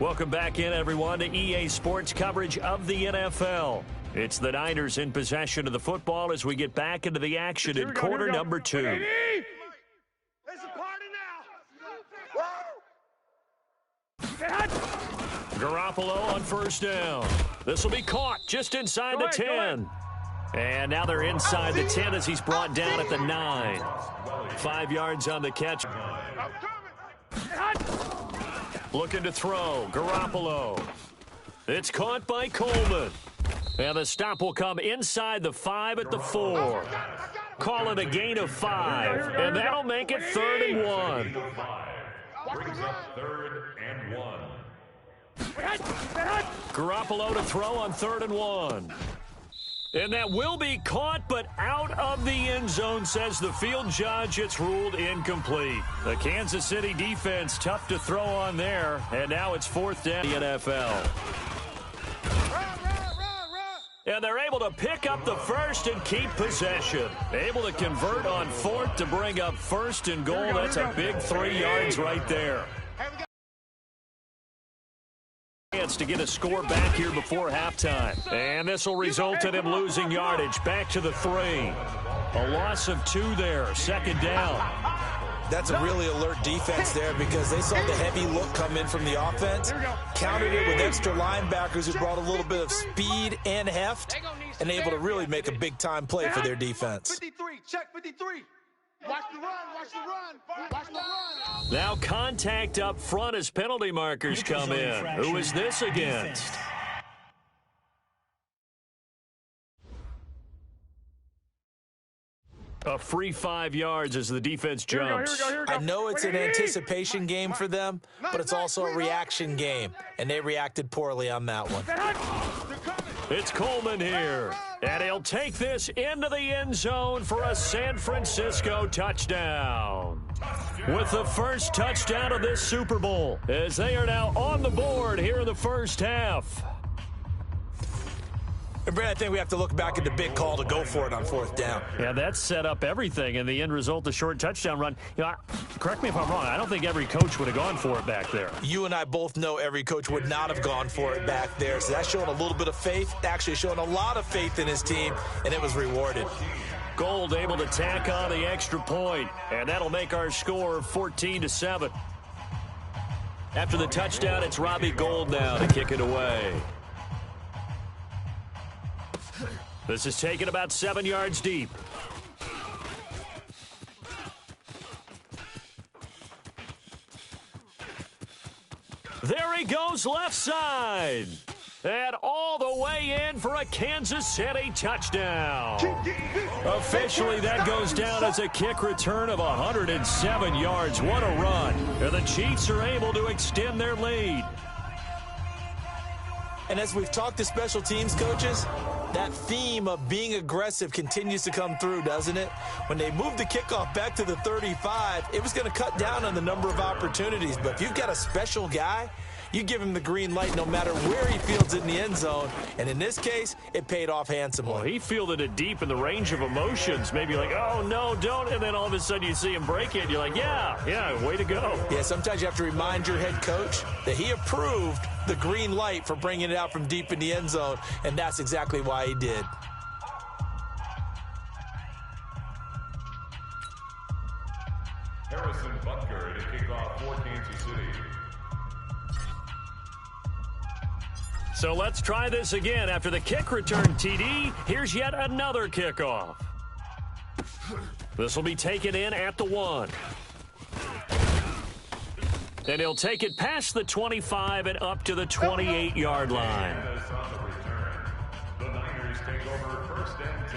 Welcome back in, everyone, to EA Sports coverage of the NFL. It's the Niners in possession of the football as we get back into the action in quarter number 2. It's a party now. Garoppolo on first down. This will be caught just inside the 10. And now they're inside the 10 as he's brought down at the 9. 5 yards on the catch. Looking to throw. Garoppolo. It's caught by Coleman. And the stop will come inside the 5 at the 4. Call it a gain of 5. And that'll make it 3rd and 1. Brings up 3rd and 1. Garoppolo to throw on 3rd and 1. And that will be caught, but out of the end zone, says the field judge. It's ruled incomplete. The Kansas City defense tough to throw on there. And now it's 4th down in the NFL. And they're able to pick up the first and keep possession. Able to convert on 4th to bring up 1st and goal. That's a big 3 yards right there. Chance to get a score back here before halftime. And this will result in him losing yardage. Back to the 3. A loss of 2 there. 2nd down. That's a really alert defense there because they saw the heavy look come in from the offense, countered it with extra linebackers who brought a little bit of speed and heft, and able to really make a big-time play for their defense. 53, check 53. Watch the run, watch the run, watch the run. Now contact up front as penalty markers come in. Who is this against? A free 5 yards as the defense jumps. I know it's an anticipation game for them, but it's also a reaction game, and they reacted poorly on that one. It's Coleman here, and he'll take this into the end zone for a San Francisco touchdown. With the first touchdown of this Super Bowl, as they are now on the board here in the first half. And Brad, I think we have to look back at the big call to go for it on 4th down. Yeah, that set up everything, and the end result, the short touchdown run. You know, correct me if I'm wrong, I don't think every coach would have gone for it back there. You and I both know every coach would not have gone for it back there, so that's showing a little bit of faith, actually showing a lot of faith in his team, and it was rewarded. Gold able to tack on the extra point, and that'll make our score 14-7. After the touchdown, it's Robbie Gould now to kick it away. This is taken about 7 yards deep. There he goes left side. And all the way in for a Kansas City touchdown. Officially, that goes down as a kick return of 107 yards. What a run. And the Chiefs are able to extend their lead. And as we've talked to special teams coaches, that theme of being aggressive continues to come through, doesn't it? When they moved the kickoff back to the 35, it was going to cut down on the number of opportunities. But if you've got a special guy, you give him the green light no matter where he fields it in the end zone. And in this case, it paid off handsomely. Well, he fielded it deep in the range of emotions. Maybe like, oh, no, don't. And then all of a sudden you see him break it. And you're like, yeah, way to go. Yeah, sometimes you have to remind your head coach that he approved the green light for bringing it out from deep in the end zone. And that's exactly why he did. Harrison Butker to kick off for Kansas City. So let's try this again. After the kick return TD, here's yet another kickoff. This will be taken in at the 1. And he'll take it past the 25 and up to the 28-yard line. The Niners take over 1st and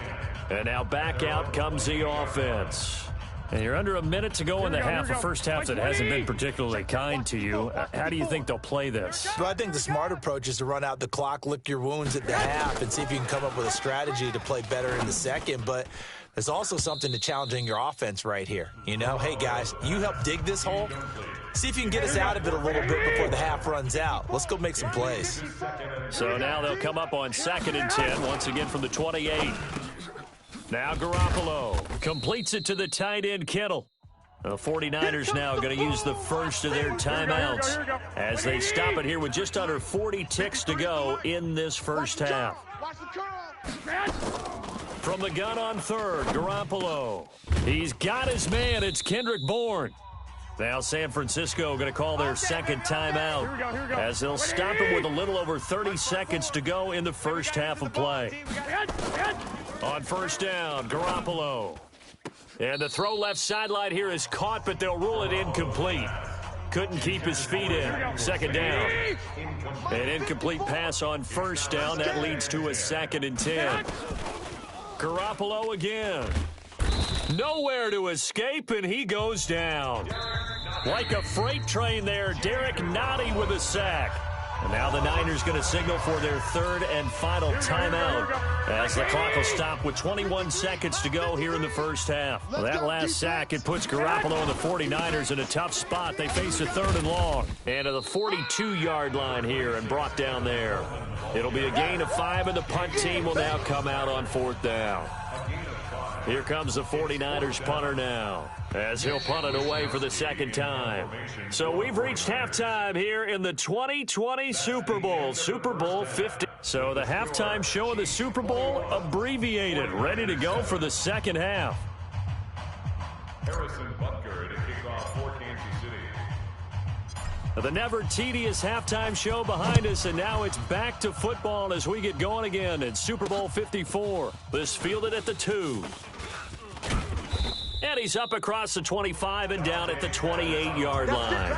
10. And now back out comes the offense. And you're under a minute to go in the half, a first half that hasn't been particularly kind to you. How do you think they'll play this? Well, I think the smart approach is to run out the clock, lick your wounds at the half, and see if you can come up with a strategy to play better in the second. But there's also something to challenging your offense right here. You know, hey, guys, you help dig this hole. See if you can get us out of it a little bit before the half runs out. Let's go make some plays. So now they'll come up on 2nd and 10, once again from the 28. Now Garoppolo completes it to the tight end, Kittle. The 49ers now going to use the first of their timeouts as they stop it here with just under 40 ticks to go in this first half. From the gun on third, Garoppolo. He's got his man. It's Kendrick Bourne. Now San Francisco going to call their second timeout as they'll stop him with a little over 30 seconds to go in the first half of play. On first down, Garoppolo. And the throw left sideline here is caught, but they'll rule it incomplete. Couldn't keep his feet in. Second down. An incomplete pass on first down. That leads to a 2nd and 10. Garoppolo again. Nowhere to escape, and he goes down. Like a freight train there, Derek Nottie with a sack. And now the Niners going to signal for their third and final timeout as the clock will stop with 21 seconds to go here in the first half. Well, that last sack, it puts Garoppolo and the 49ers in a tough spot. They face a 3rd and long. And to the 42-yard line here and brought down there. It'll be a gain of 5, and the punt team will now come out on 4th down. Here comes the 49ers punter now as he'll punt it away for the second time. So we've reached halftime here in the 2020 Super Bowl, Super Bowl 50. So the halftime show of the Super Bowl abbreviated, ready to go for the second half. Harrison Butker to kick off for Kansas City. The never tedious halftime show behind us, and now it's back to football as we get going again in Super Bowl 54. This fielded at the 2. And he's up across the 25 and down at the 28-yard line.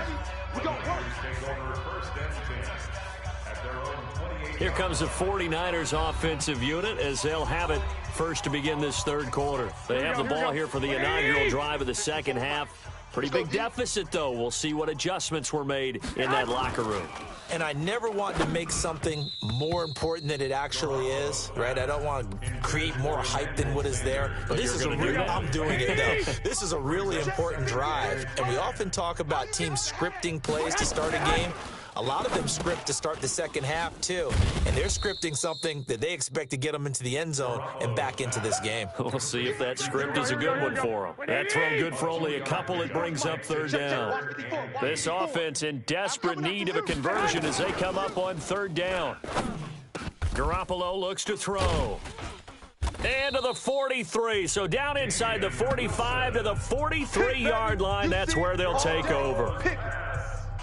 Here comes the 49ers offensive unit as they'll have it first to begin this third quarter. They have the ball here for the inaugural drive of the second half. Pretty big deficit, though. We'll see what adjustments were made in that locker room. And I never want to make something more important than it actually is, right? I don't want to create more hype than what is there. But this is a real, I'm doing it, though. This is a really important drive. And we often talk about teams scripting plays to start a game. A lot of them script to start the second half, too. And they're scripting something that they expect to get them into the end zone and back into this game. We'll see if that script is a good one for them. That throw good for only a couple. It brings up third down. This offense in desperate need of a conversion as they come up on third down. Garoppolo looks to throw. And to the 43. So down inside the 45 to the 43-yard line. That's where they'll take over.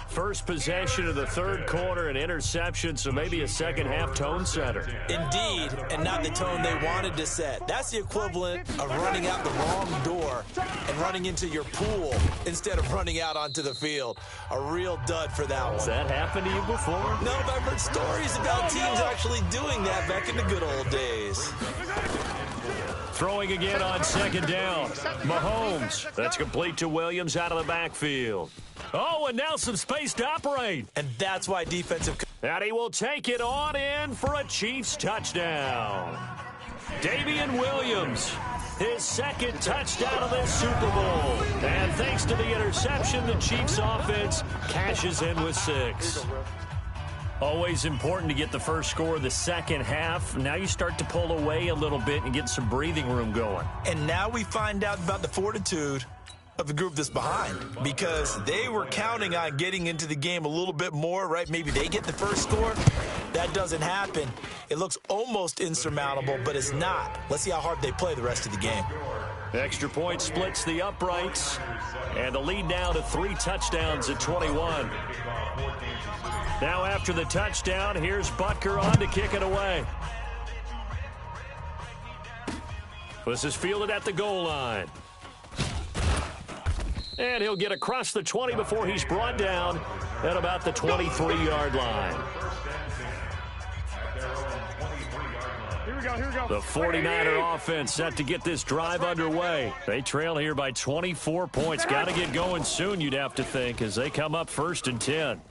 First possession of the third quarter, an interception, so maybe a second-half tone setter. Indeed, and not the tone they wanted to set. That's the equivalent of running out the wrong door and running into your pool instead of running out onto the field. A real dud for that one. Has that happened to you before? No, but I've heard stories about teams actually doing that back in the good old days. Throwing again on second down. Mahomes. That's complete to Williams out of the backfield. Oh, and now some space to operate. And that's why defensive... And he will take it on in for a Chiefs touchdown. Damian Williams, his second touchdown of this Super Bowl. And thanks to the interception, the Chiefs offense cashes in with 6. Always important to get the first score of the second half. Now you start to pull away a little bit and get some breathing room going. And now we find out about the fortitude of the group that's behind, because they were counting on getting into the game a little bit more, right? Maybe they get the first score. That doesn't happen. It looks almost insurmountable, but it's not. Let's see how hard they play the rest of the game. Extra point splits the uprights, and the lead now to 3 touchdowns at 21. Now after the touchdown, here's Butker on to kick it away. This is fielded at the goal line. And he'll get across the 20 before he's brought down at about the 23-yard line. Here we go. The 49er offense set to get this drive underway. They trail here by 24 points. Got to get going soon, you'd have to think, as they come up 1st and 10.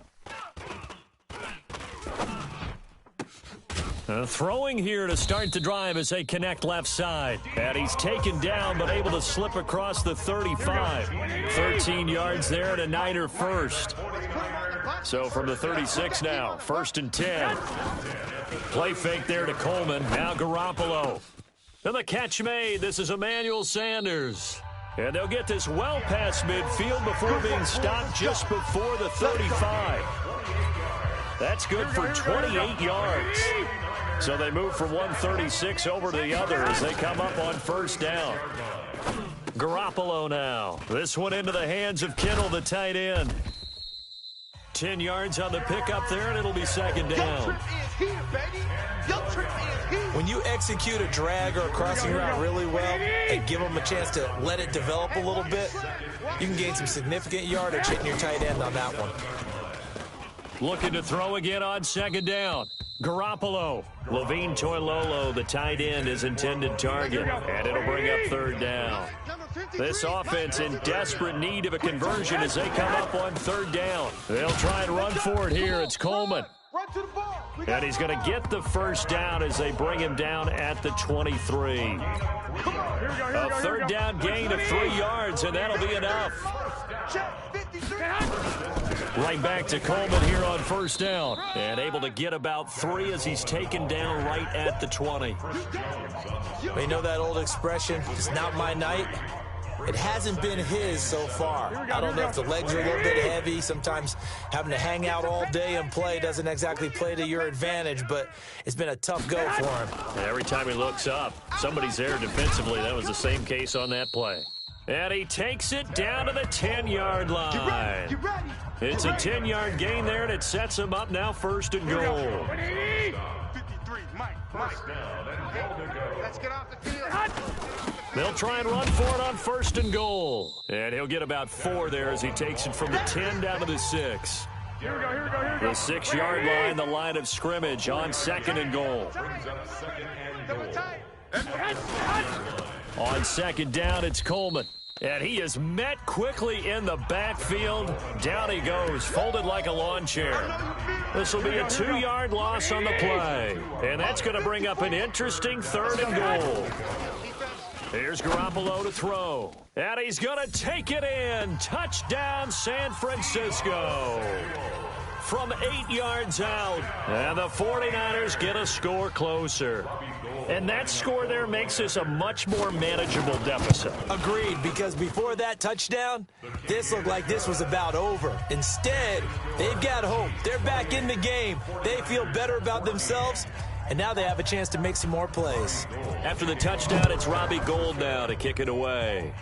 Throwing here to start the drive as they connect left side. And he's taken down but able to slip across the 35. 13 yards there and a Niner first. So from the 36 now, 1st and 10. Play fake there to Coleman. Now Garoppolo. And the catch made. This is Emmanuel Sanders. And they'll get this well past midfield before being stopped just before the 35. That's good for 28 yards. So they move from 136 over to the other as they come up on first down. Garoppolo now. This one into the hands of Kittle, the tight end. 10 yards on the pickup there, and it'll be second down. When you execute a drag or a crossing route really well and give them a chance to let it develop a little bit, you can gain some significant yardage hitting your tight end on that one. Looking to throw again on second down. Garoppolo. Levine Toilolo, the tight end, is intended target, and it'll bring up third down. This offense in desperate need of a conversion as they come up on third down. They'll try and run for it here. It's Coleman. And he's going to get the first down as they bring him down at the 23. A third down gain of 3 yards, and that'll be enough. Right back to Coleman here on first down. And able to get about 3 as he's taken down right at the 20. You know that old expression, it's not my night? It hasn't been his so far. I don't know if the legs are a little bit heavy. Sometimes having to hang out all day and play doesn't exactly play to your advantage, but it's been a tough go for him. Every time he looks up, somebody's there defensively. That was the same case on that play. And he takes it down to the 10-yard line. It's a 10-yard gain there, and it sets him up now first and goal. 53, Mike. Let's get off the field. They'll try and run for it on first and goal. And he'll get about 4 there as he takes it from the 10 down to the 6. Here we go. The 6-yard line, the line of scrimmage on second and goal. On second down, it's Coleman. And he is met quickly in the backfield. Down he goes, folded like a lawn chair. This will be a 2-yard loss on the play. And that's going to bring up an interesting third and goal. Here's Garoppolo to throw. And he's going to take it in. Touchdown, San Francisco. From 8 yards out. And the 49ers get a score closer. And that score there makes this a much more manageable deficit. Agreed, because before that touchdown, this looked like this was about over. Instead, they've got hope. They're back in the game. They feel better about themselves, and now they have a chance to make some more plays. After the touchdown, it's Robbie Gould now to kick it away.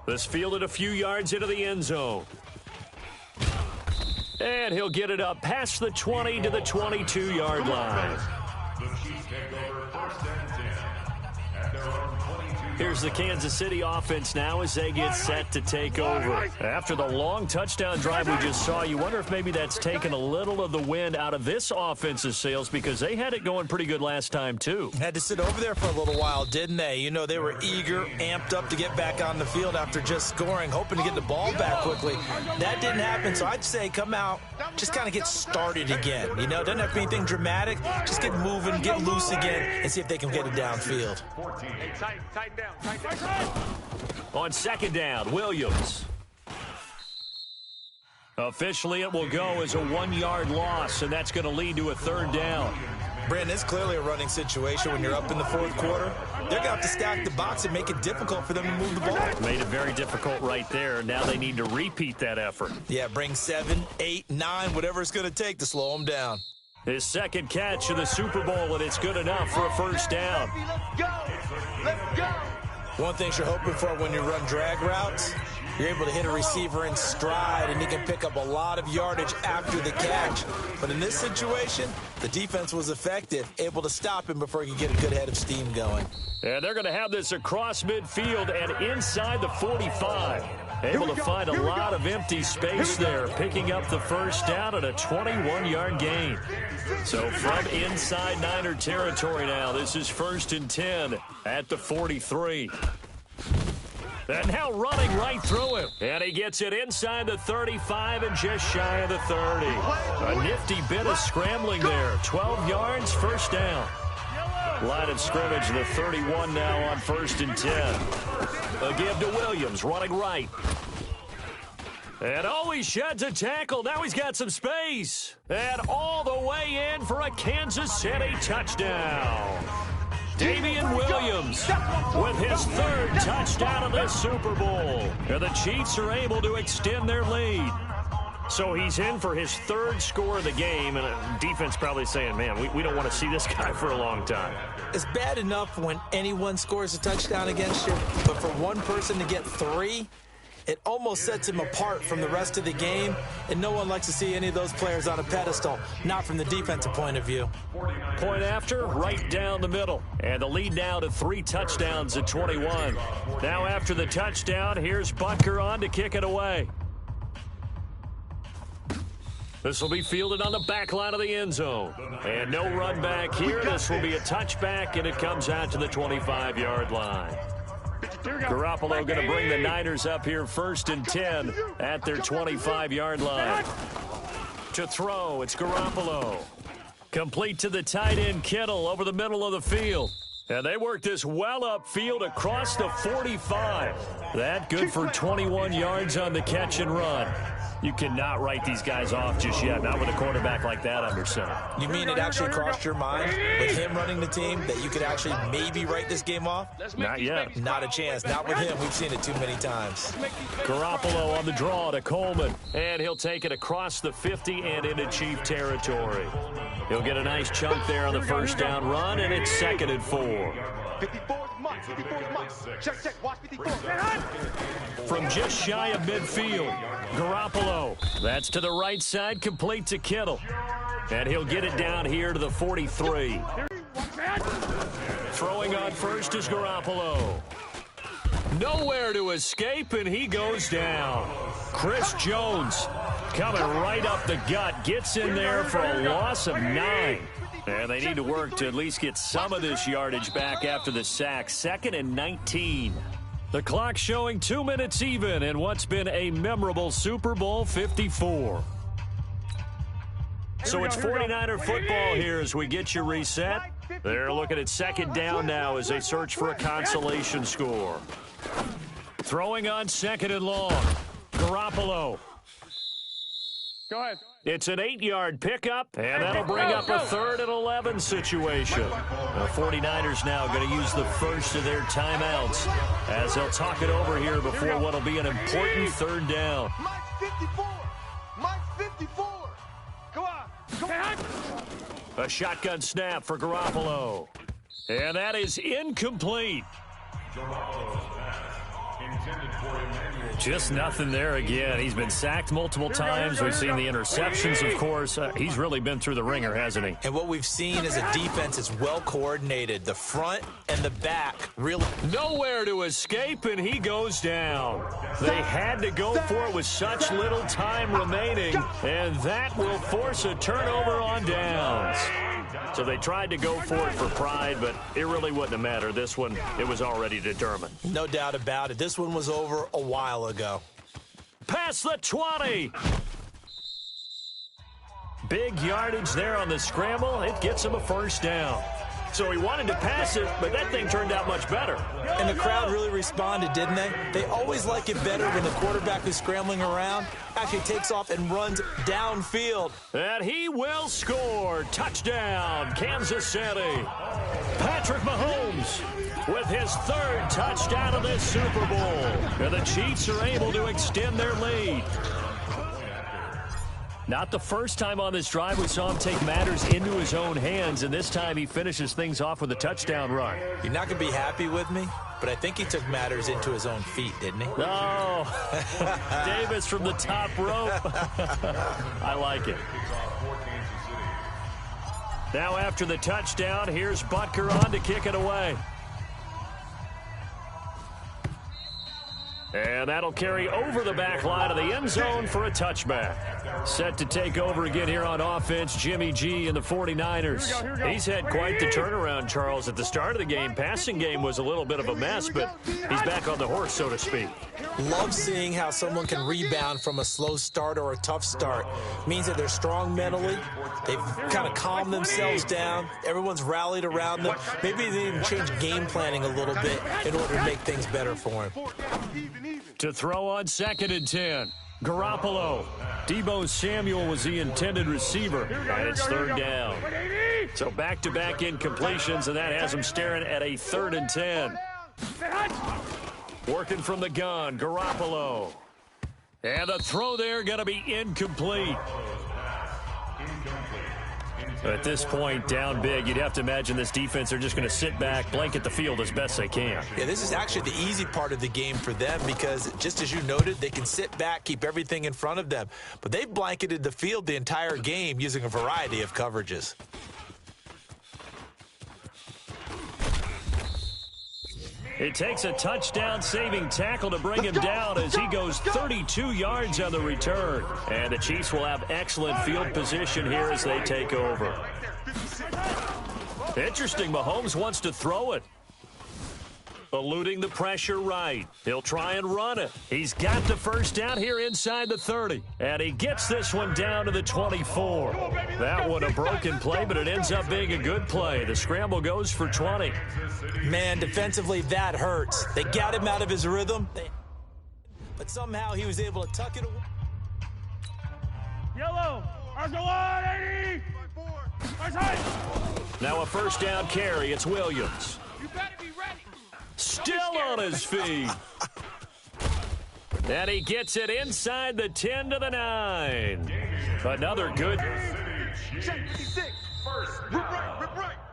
This fielded a few yards into the end zone. And he'll get it up past the 20 to the 22-yard line. Here's the Kansas City offense now as they get set to take over. After the long touchdown drive we just saw, you wonder if maybe that's taken a little of the wind out of this offense's sails because they had it going pretty good last time, too. Had to sit over there for a little while, didn't they? You know, they were eager, amped up to get back on the field after just scoring, hoping to get the ball back quickly. That didn't happen, so I'd say come out, just kind of get started again. You know, doesn't have to be anything dramatic. Just get moving, get loose again, and see if they can get it downfield. Tighten down. On second down, Williams. Officially, it will go as a 1-yard loss, and that's going to lead to a third down. Brandon, it's clearly a running situation when you're up in the fourth quarter. They're going to have to stack the box and make it difficult for them to move the ball. Made it very difficult right there. Now they need to repeat that effort. Yeah, bring 7, 8, 9, whatever it's going to take to slow them down. His second catch of the Super Bowl, and it's good enough for a first down. Let's go. One thing you're hoping for when you run drag routes, you're able to hit a receiver in stride, and he can pick up a lot of yardage after the catch. But in this situation, the defense was effective, able to stop him before he could get a good head of steam going. And they're going to have this across midfield and inside the 45. Able to find a lot of empty space there, picking up the first down at a 21-yard gain. So from inside Niner territory now, this is 1st and 10 at the 43. And now running right through him. And he gets it inside the 35 and just shy of the 30. A nifty bit of scrambling there. 12 yards, first down. Line of scrimmage, the 31 now on 1st and 10. A give to Williams, running right. And he sheds a tackle. Now he's got some space. And all the way in for a Kansas City touchdown. Damian Williams with his third touchdown of this Super Bowl. And the Chiefs are able to extend their lead. So he's in for his third score of the game, and defense probably saying, man, we don't want to see this guy for a long time. It's bad enough when anyone scores a touchdown against you, but for one person to get 3, it almost sets him apart from the rest of the game, and no one likes to see any of those players on a pedestal, not from the defensive point of view. Point after, right down the middle. And the lead now to 3 touchdowns at 21. Now after the touchdown, here's Butker on to kick it away. This will be fielded on the back line of the end zone. And no run back here. This will be a touchback, and it comes out to the 25-yard line. Garoppolo going to bring the Niners up here 1st and 10 at their 25-yard line. To throw, it's Garoppolo. Complete to the tight end, Kittle, over the middle of the field. And they work this well upfield across the 45. That good for 21 yards on the catch and run. You cannot write these guys off just yet, not with a quarterback like that under center. You mean it actually crossed your mind with him running the team that you could actually maybe write this game off? Not yet. Not a chance. Not with him. We've seen it too many times. Garoppolo on the draw to Coleman, and he'll take it across the 50 and into Chief territory. He'll get a nice chunk there on the first down run, and it's 2nd and 4. 54 is Mike. 54 is Mike. Check. Watch 54. From just shy of midfield, Garoppolo. That's to the right side, complete to Kittle. And he'll get it down here to the 43. Throwing on first is Garoppolo. Nowhere to escape, and he goes down. Chris Jones coming right up the gut. Gets in there for a loss of 9. And they need to work to at least get some of this yardage back after the sack. 2nd and 19. The clock showing 2 minutes even in what's been a memorable Super Bowl 54. So it's 49er football here as we get you reset. They're looking at 2nd down now as they search for a consolation score. Throwing on 2nd and long. Garoppolo. Go ahead. It's an 8-yard pickup, and that'll bring up a 3rd and 11 situation. The 49ers now going to use the first of their timeouts as they'll talk it over here before what will be an important 3rd down. Mike 54. Mike 54. Go on. A shotgun snap for Garoppolo. And that is incomplete. Just nothing there again. He's been sacked multiple times. We've seen the interceptions, of course. He's really been through the ringer, hasn't he? And what we've seen is a defense that's well coordinated. The front and the back really. Nowhere to escape, and he goes down. They had to go for it with such little time remaining, and that will force a turnover on downs. So they tried to go for it for pride, but it really wouldn't have mattered. This one, it was already determined. No doubt about it. This one was over a while ago. Past the 20. Big yardage there on the scramble. It gets him a 1st down. So he wanted to pass it, but that thing turned out much better. And the crowd really responded, didn't they? They always like it better when the quarterback who's scrambling around actually takes off and runs downfield. And he will score. Touchdown, Kansas City. Patrick Mahomes with his 3rd touchdown of this Super Bowl. And the Chiefs are able to extend their lead. Not the first time on this drive we saw him take matters into his own hands, and this time he finishes things off with a touchdown run. You're not going to be happy with me, but I think he took matters into his own feet, didn't he? Oh, Davis from the top rope. I like it. Now after the touchdown, here's Butker on to kick it away. And that'll carry over the back line of the end zone for a touchback. Set to take over again here on offense, Jimmy G and the 49ers. He's had quite the turnaround, Charles. At the start of the game, passing game was a little bit of a mess, but he's back on the horse, so to speak. Love seeing how someone can rebound from a slow start or a tough start. Means that they're strong mentally. They've kind of calmed themselves down. Everyone's rallied around them. Maybe they even change game planning a little bit in order to make things better for him. To throw on 2nd and 10. Garoppolo. Deebo Samuel was the intended receiver, and it's 3rd down. So back-to-back incompletions, and that has him staring at a 3rd and 10. Working from the gun, Garoppolo. And the throw there going to be incomplete. At this point, down big, you'd have to imagine this defense are just going to sit back, blanket the field as best they can. Yeah, this is actually the easy part of the game for them because, just as you noted, they can sit back, keep everything in front of them. But they've blanketed the field the entire game using a variety of coverages. It takes a touchdown-saving tackle to bring him down as he goes 32 yards on the return. And the Chiefs will have excellent field position here as they take over. Interesting, Mahomes wants to throw it. Eluding the pressure right. He'll try and run it. He's got the first down here inside the 30. And he gets this one down to the 24. That one a broken play, but it ends up being a good play. The scramble goes for 20. Man, defensively, that hurts. They got him out of his rhythm, but somehow he was able to tuck it away. Yellow. Arsenal 80. Now a first down carry. It's Williams. You better be ready. Still on his feet. And he gets it inside the 10 to the 9. Another good.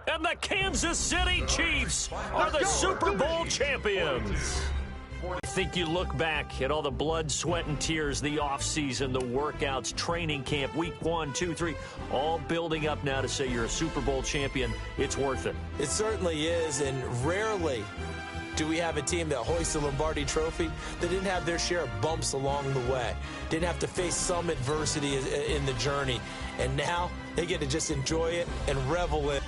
And the Kansas City Chiefs are the Super Bowl champions. I think you look back at all the blood, sweat, and tears, the offseason, the workouts, training camp, week 1, 2, 3, all building up now to say you're a Super Bowl champion. It's worth it. It certainly is, and rarely do we have a team that hoists the Lombardi Trophy that didn't have their share of bumps along the way, didn't have to face some adversity in the journey, and now they get to just enjoy it and revel in it.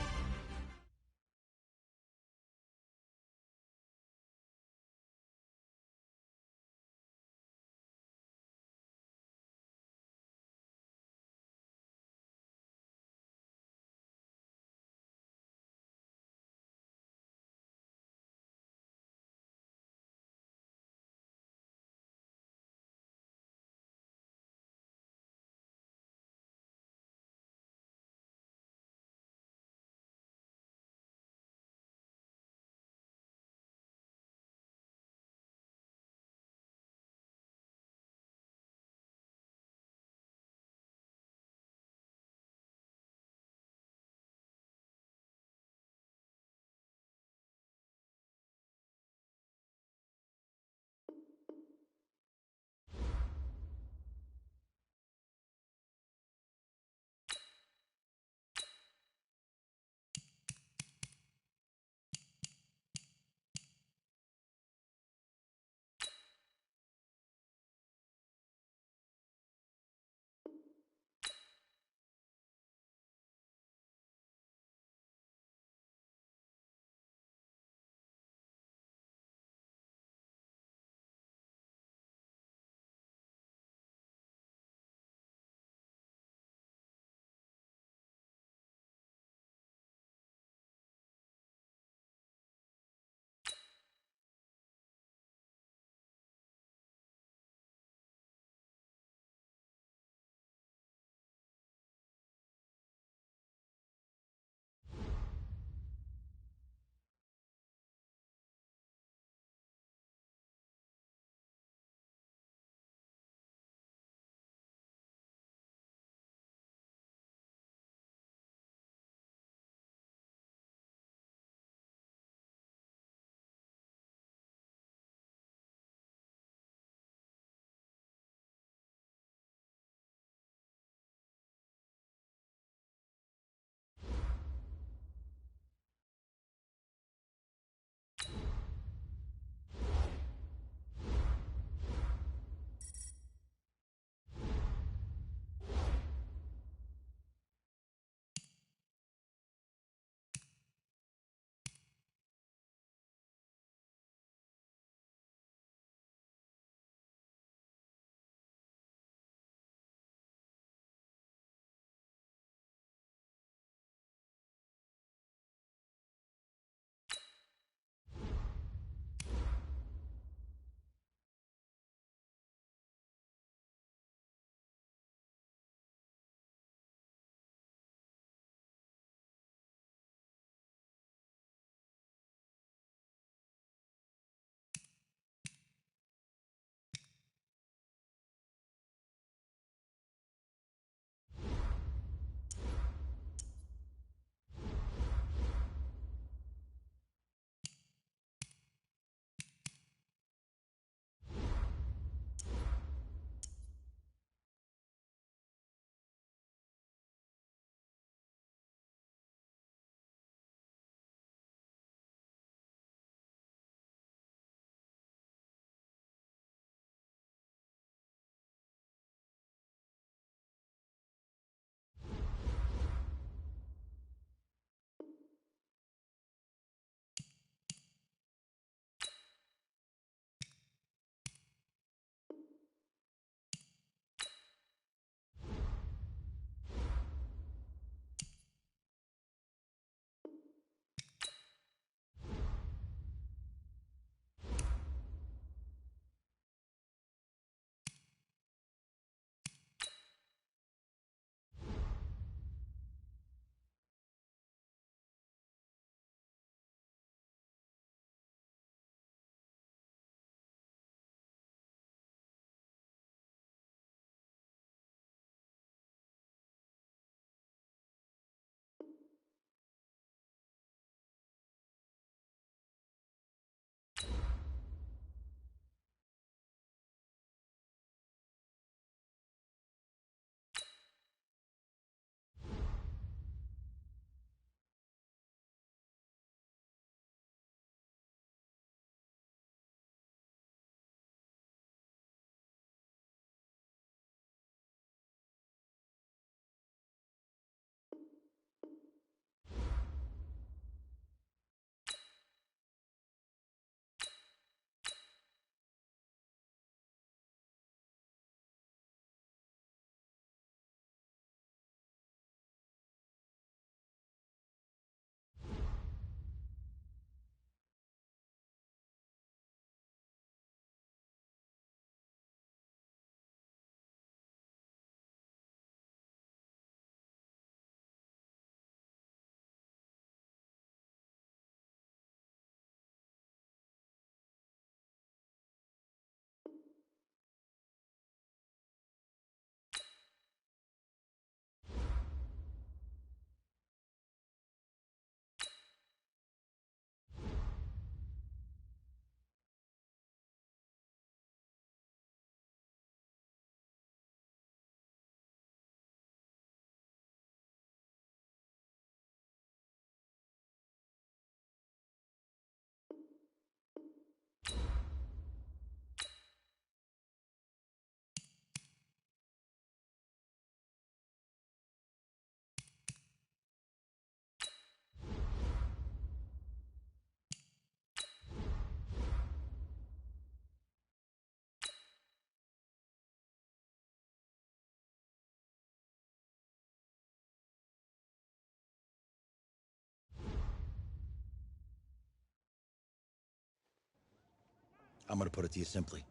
I'm going to put it to you simply.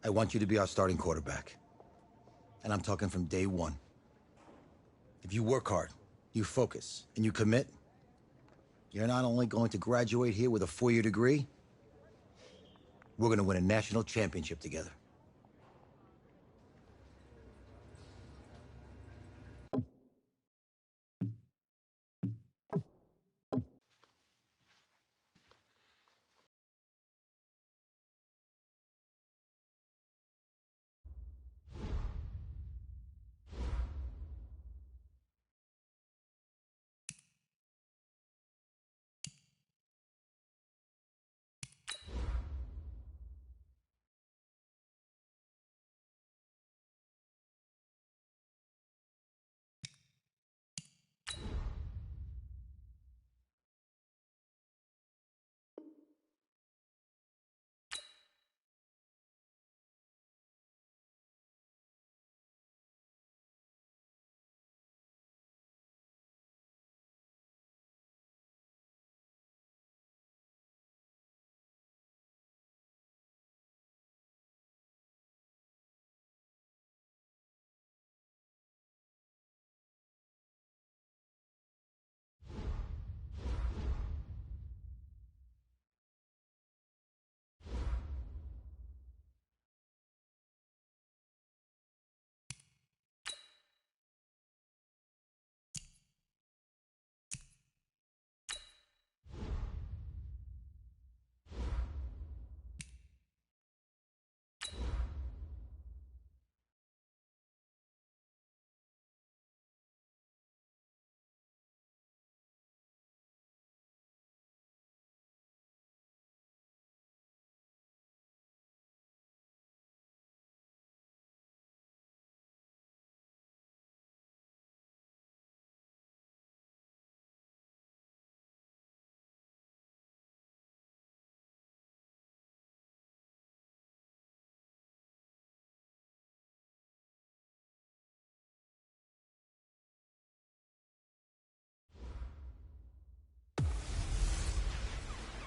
I want you to be our starting quarterback. And I'm talking from day one. If you work hard, you focus, and you commit, you're not only going to graduate here with a 4-year degree, we're going to win a national championship together.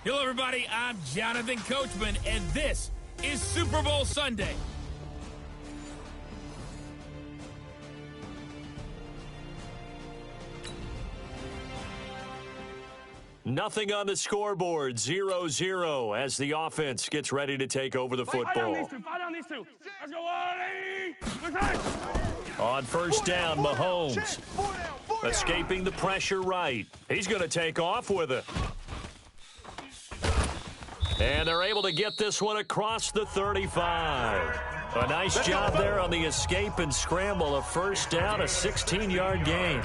Hello, everybody. I'm Jonathan Coachman, and this is Super Bowl Sunday. Nothing on the scoreboard, 0-0 as the offense gets ready to take over the football. On first down, Mahomes escaping the pressure right. He's going to take off with it. And they're able to get this one across the 35. A nice job there on the escape and scramble. A first down, a 16-yard gain.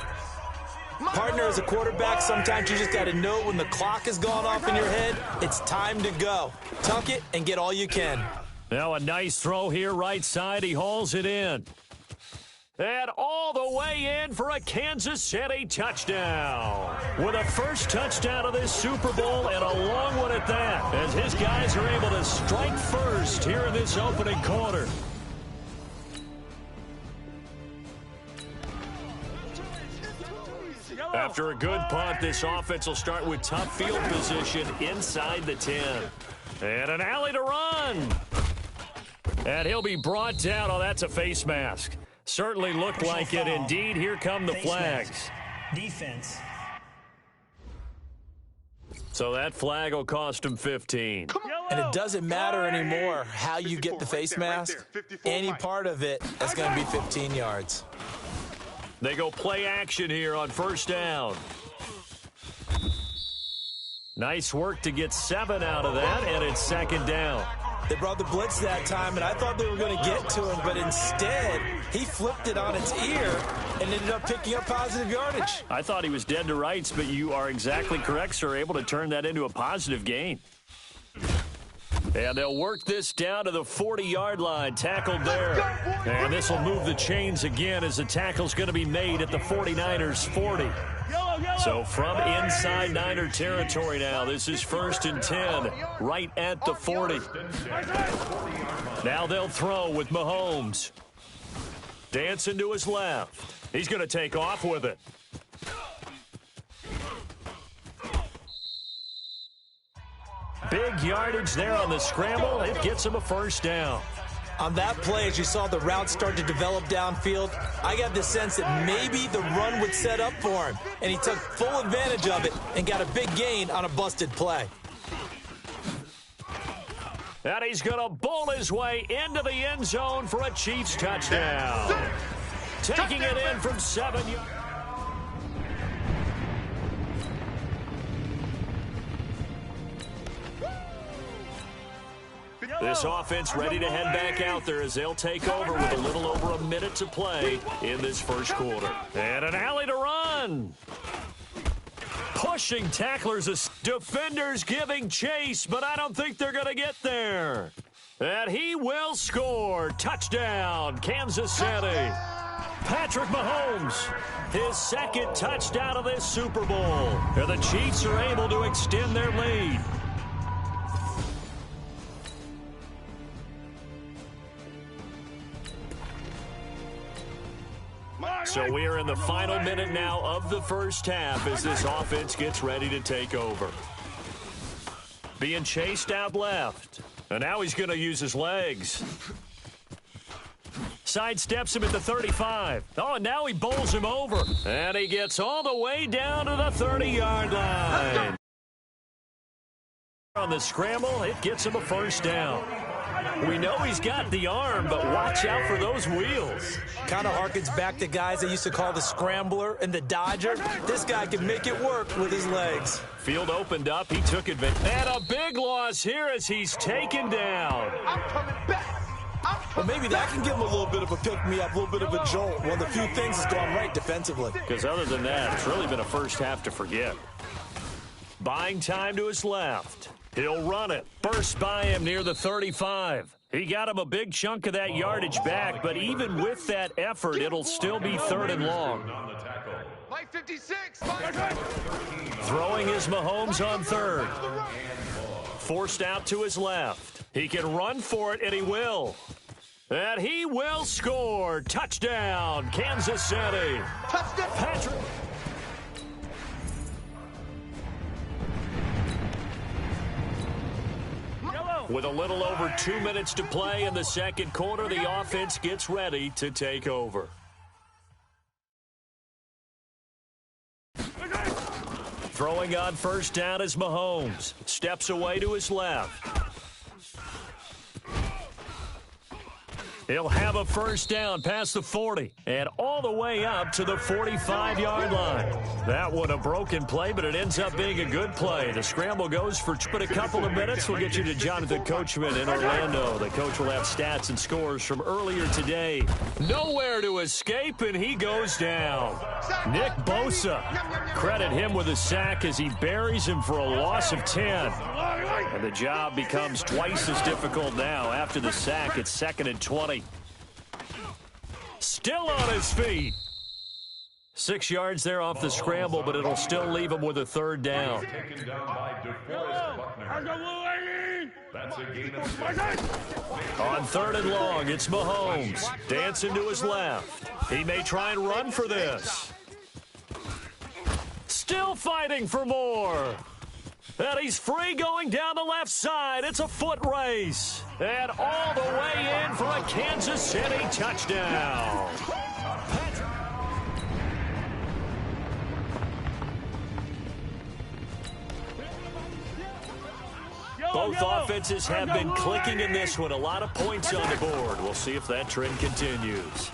Partner, as a quarterback, sometimes you just got to know when the clock has gone off in your head, it's time to go. Tuck it and get all you can. Now a nice throw here right side. He hauls it in. And all the way in for a Kansas City touchdown. With a first touchdown of this Super Bowl and a long one at that, as his guys are able to strike first here in this opening quarter. After a good punt, this offense will start with tough field position inside the 10. And an alley to run. And he'll be brought down. Oh, that's a face mask. Certainly looked like it. Indeed, here come the flags. Defense. So that flag will cost him 15. And it doesn't matter anymore how you get the face mask. Any part of it, that's going to be 15 yards. They go play action here on first down. Nice work to get 7 out of that, and it's second down. They brought the blitz that time, and I thought they were going to get to him, but instead, he flipped it on its ear and ended up picking up positive yardage. I thought he was dead to rights, but you are exactly correct, sir, able to turn that into a positive gain. And they'll work this down to the 40-yard line, tackled there. And this will move the chains again as the tackle's going to be made at the 49ers' 40. So from inside Niner territory now, this is 1st and 10, right at the 40. Now they'll throw with Mahomes. Dancing to his left. He's going to take off with it. Big yardage there on the scramble. It gets him a first down. On that play, as you saw the route start to develop downfield, I got the sense that maybe the run would set up for him, and he took full advantage of it and got a big gain on a busted play. And he's going to bowl his way into the end zone for a Chiefs touchdown. Taking it in from 7 yards. This offense ready to head back out there as they'll take over with a little over a minute to play in this first quarter. And an alley to run. Pushing tacklers, defenders giving chase, but I don't think they're going to get there. And he will score. Touchdown, Kansas City. Patrick Mahomes, his second touchdown of this Super Bowl. And the Chiefs are able to extend their lead. So we are in the final minute now of the first half as this offense gets ready to take over. Being chased out left. And now he's going to use his legs. Sidesteps him at the 35. Oh, and now he bowls him over. And he gets all the way down to the 30-yard line. On the scramble, it gets him a first down. We know he's got the arm, but watch out for those wheels. Kind of harkens back to guys they used to call the scrambler and the dodger. This guy can make it work with his legs. Field opened up. He took advantage. And a big loss here as he's taken down. I'm coming back. Well, maybe that can give him a little bit of a pick-me-up, a little bit of a jolt. One of the few things has gone right defensively. Because other than that, it's really been a first half to forget. Buying time to his left. He'll run it. Burst by him near the 35. He got him a big chunk of that yardage back, but even with that effort, it'll still be 3rd and long. Like 56. Throwing is Mahomes on 3rd. Forced out to his left. He can run for it, and he will. And he will score. Touchdown, Kansas City. Touchdown. Patrick. With a little over 2 minutes to play in the second quarter, the offense gets ready to take over. Throwing on first down is Mahomes. Steps away to his left. He'll have a first down past the 40 and all the way up to the 45-yard line. That one a broken play, but it ends up being a good play. The scramble goes for a couple of minutes. We'll get you to Jonathan Coachman in Orlando. The coach will have stats and scores from earlier today. Nowhere to escape, and he goes down. Nick Bosa, credit him with a sack as he buries him for a loss of 10. And the job becomes twice as difficult now after the sack. It's 2nd and 20. Still on his feet. 6 yards there off the scramble, but it'll still leave him with a 3rd down. Taken down by That's a gain of 6. On 3rd and long, it's Mahomes. Dancing to his left. He may try and run for this. Still fighting for more. And he's free going down the left side. It's a foot race. And all the way in for a Kansas City touchdown. Both offenses have been clicking in this one. A lot of points on the board. We'll see if that trend continues.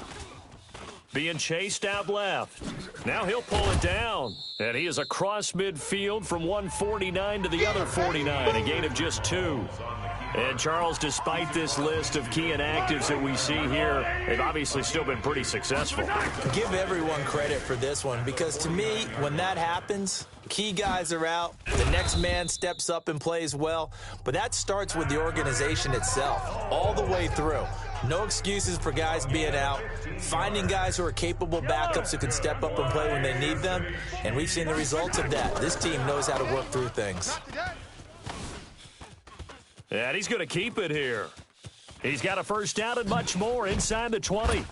Being chased out left. Now he'll pull it down. And he is across midfield from 149 to the other 49. A gain of just 2. And, Charles, despite this list of key inactives that we see here, they've obviously still been pretty successful. Give everyone credit for this one because, to me, when that happens, key guys are out, the next man steps up and plays well, but that starts with the organization itself all the way through. No excuses for guys being out, finding guys who are capable backups who can step up and play when they need them, and we've seen the results of that. This team knows how to work through things. And he's going to keep it here. He's got a first down and much more inside the 20.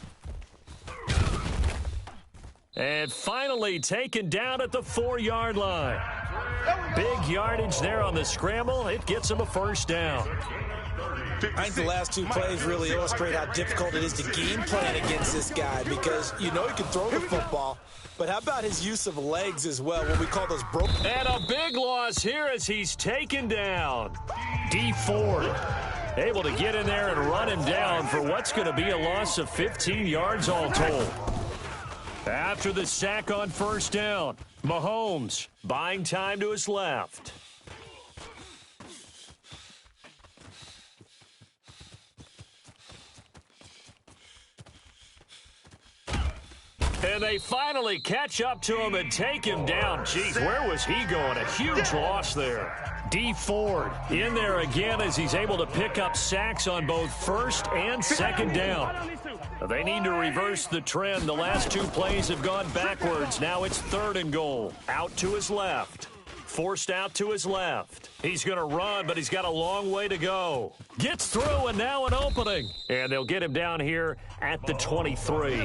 And finally taken down at the 4-yard line. Big yardage there on the scramble. It gets him a first down. I think the last two plays really illustrate how difficult it is to game plan against this guy, because you know he can throw the football, but how about his use of legs as well, what we call those broken. And a big loss here as he's taken down. D. Ford able to get in there and run him down for what's going to be a loss of 15 yards all told. After the sack on first down, Mahomes buying time to his left. And they finally catch up to him and take him down. Jeez, where was he going? A huge loss there. D. Ford in there again as he's able to pick up sacks on both first and second down. They need to reverse the trend. The last two plays have gone backwards. Now it's 3rd and goal. Out to his left. Forced out to his left. He's going to run, but he's got a long way to go. Gets through, and now an opening. And they'll get him down here at the 23.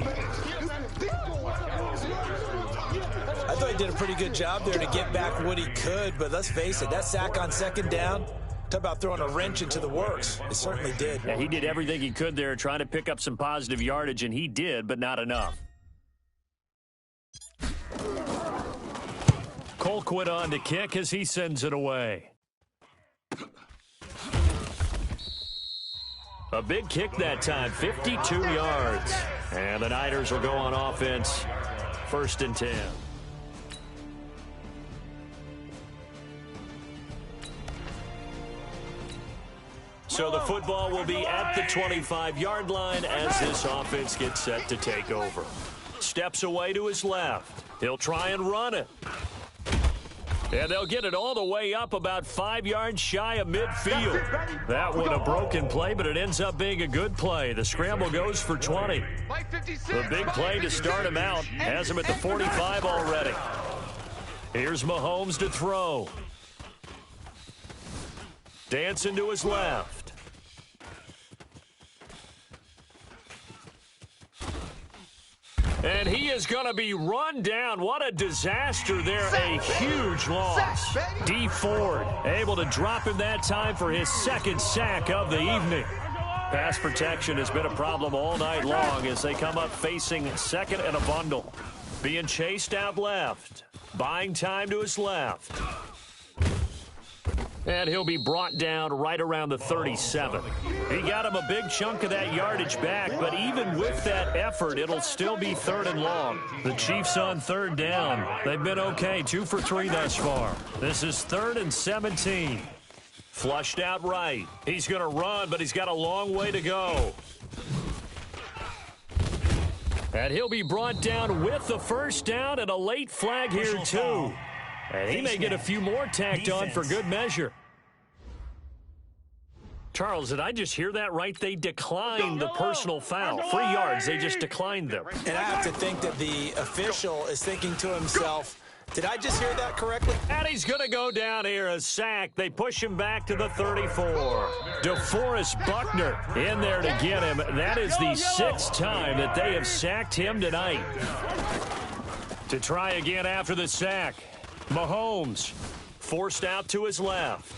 I thought he did a pretty good job there to get back what he could, but let's face it, that sack on second down, talk about throwing a wrench into the works. It certainly did. Yeah, he did everything he could there trying to pick up some positive yardage, and he did, but not enough. Colquitt on to kick as he sends it away. A big kick that time, 52 yards. And the Niners will go on offense, 1st and 10. So the football will be at the 25-yard line as this offense gets set to take over. Steps away to his left. He'll try and run it. And they'll get it all the way up about 5 yards shy of midfield. That one a broken play, but it ends up being a good play. The scramble goes for 20. The big play to start him out has him at the 45 already. Here's Mahomes to throw. Dancing to his left. And he is going to be run down. What a disaster there. A huge loss. D. Ford able to drop him that time for his 2nd sack of the evening. Pass protection has been a problem all night long as they come up facing 2nd and a bundle. Being chased out left. Buying time to his left. And he'll be brought down right around the 37. He got him a big chunk of that yardage back, but even with that effort, it'll still be 3rd and long. The Chiefs on 3rd down. They've been okay, 2 for 3 thus far. This is 3rd and 17. Flushed out right. He's going to run, but he's got a long way to go. And he'll be brought down with the first down and a late flag here, too. And he may get a few more tacked on for good measure. Charles, did I just hear that right? They declined the personal foul. 3 yards, they just declined them. And I have to think that the official is thinking to himself, did I just hear that correctly? And he's going to go down here, a sack. They push him back to the 34. DeForest Buckner in there to get him. That is the 6th time that they have sacked him tonight. To try again after the sack. Mahomes forced out to his left.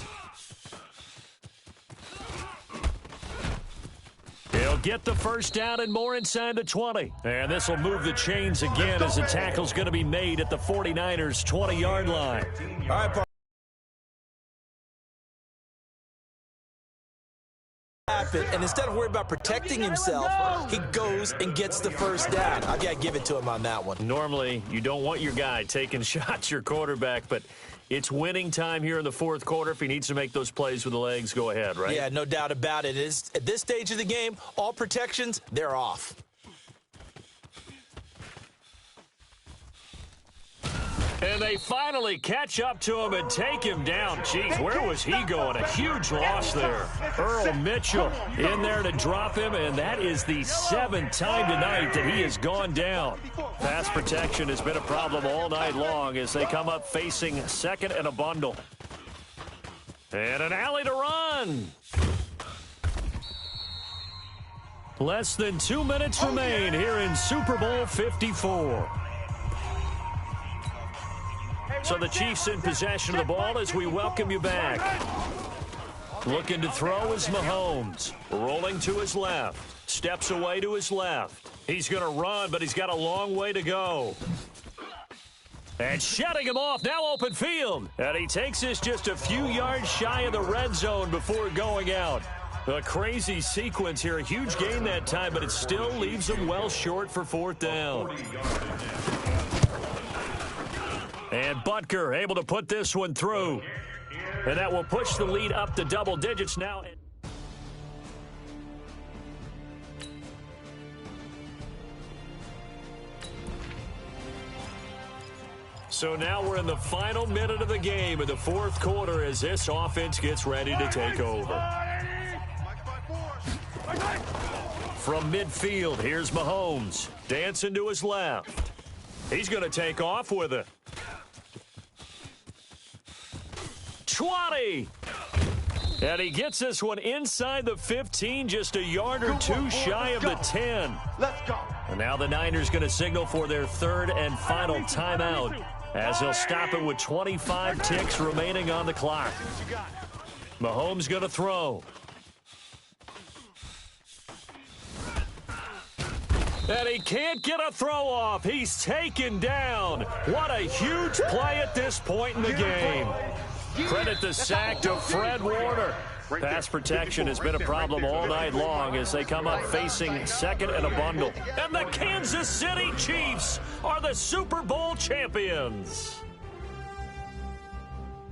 He'll get the first down and more inside the 20. And this will move the chains again as the tackle's going to be made at the 49ers' 20-yard line. All right, Paul. And instead of worrying about protecting himself, he goes and gets the first down. I've got to give it to him on that one. Normally, you don't want your guy taking shots, your quarterback, but it's winning time here in the 4th quarter. If he needs to make those plays with the legs, go ahead, right? Yeah, no doubt about it. At this stage of the game, all protections, they're off. And they finally catch up to him and take him down. Jeez, where was he going? A huge loss there. Earl Mitchell in there to drop him, and that is the 7th time tonight that he has gone down. Pass protection has been a problem all night long as they come up facing 2nd and a bundle. And an alley to run. Less than 2 minutes remain here in Super Bowl 54. So the Chiefs in possession of the ball as we welcome you back. Looking to throw is Mahomes. Rolling to his left. Steps away to his left. He's going to run, but he's got a long way to go. And shutting him off, now open field. And he takes this just a few yards shy of the red zone before going out. A crazy sequence here. A huge gain that time, but it still leaves him well short for fourth down. And Butker able to put this one through. And that will push the lead up to double digits now. So now we're in the final minute of the game in the fourth quarter as this offense gets ready to take over. From midfield, here's Mahomes. Dancing to his left. He's going to take off with it. 20. And he gets this one inside the 15, just a yard or two shy of the 10. Let's go. And now the Niners going to signal for their third and final timeout as they'll stop it with 25 ticks remaining on the clock. Mahomes going to throw. And he can't get a throw off. He's taken down. What a huge play at this point in the game. Credit the sack to Fred Warner. Pass protection has been a problem all night long as they come up facing second and a bundle. And the Kansas City Chiefs are the Super Bowl champions.